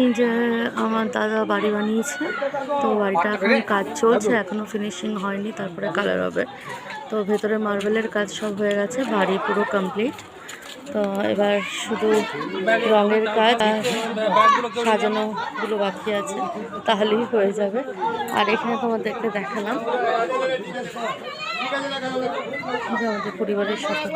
এই যে আমার দাদা বাড়ি বানিয়েছে, তো বাড়িটা এখন কাজ চলছে, এখনো ফিনিশিং হয়নি, তারপরে কালার হবে। তো ভেতরে মার্বেলের কাজ সব হয়ে গেছে, বাড়ি পুরো কমপ্লিট। তো এবার শুধু রঙের কাজ আর সাজানোগুলো বাকি আছে, তাহলেই হয়ে যাবে। আর এখানে তোমাদেরকে দেখালাম যে আমাদের পরিবারের সাথে